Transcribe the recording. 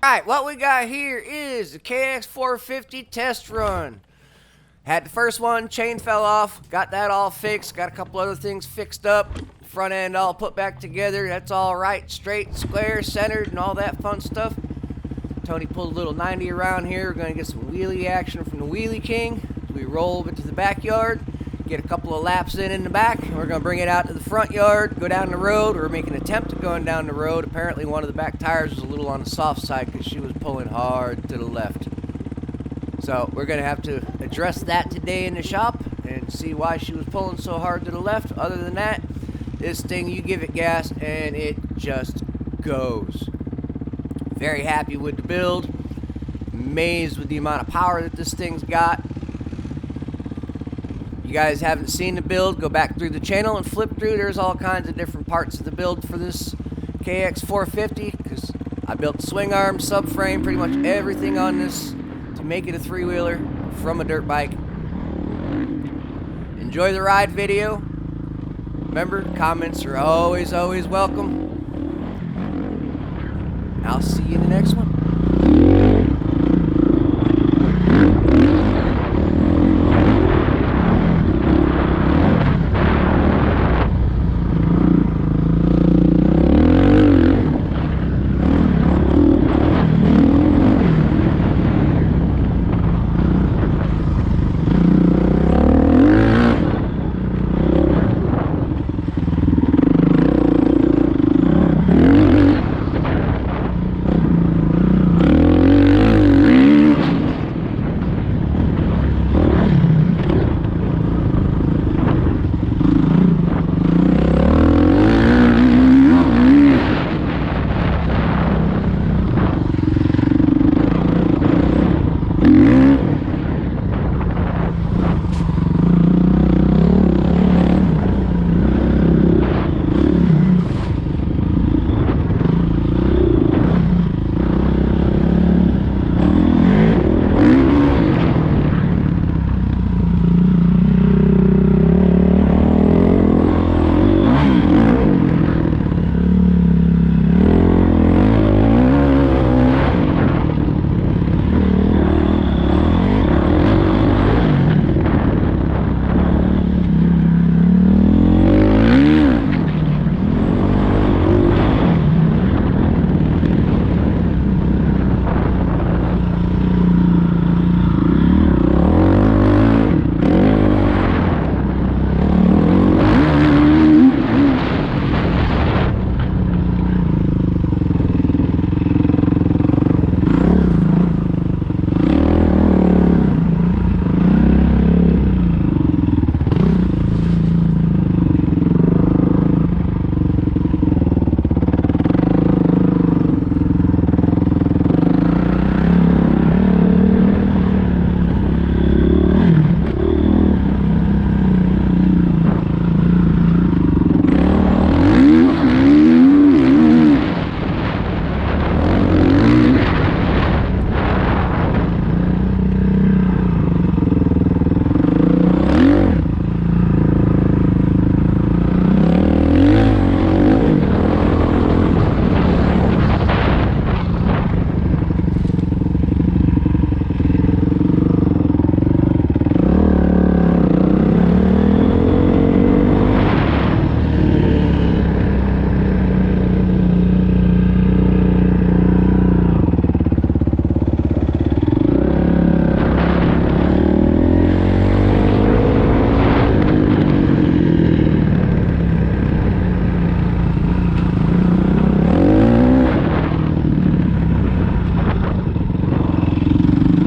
Alright, what we got here is the KX450 test run. Had the first one, chain fell off, got that all fixed, got a couple other things fixed up, front end all put back together, that's all right, straight, square, centered, and all that fun stuff. Tony pulled a little 90 around here. We're going to get some wheelie action from the Wheelie King. We roll over to the backyard, get a couple of laps in the back, and we're going to bring it out to the front yard, go down the road. We're making an attempt at going down the road. Apparently one of the back tires was a little on the soft side because she was pulling hard to the left. So we're going to have to address that today in the shop and see why she was pulling so hard to the left. Other than that, this thing, you give it gas and it just goes. Very happy with the build. Amazed with the amount of power that this thing's got. You guys haven't seen the build, go back through the channel and flip through. There's all kinds of different parts of the build for this KX450 because I built the swing arm, subframe, pretty much everything on this to make it a three-wheeler from a dirt bike. Enjoy the ride video. Remember, comments are always welcome. I'll see you in the next one.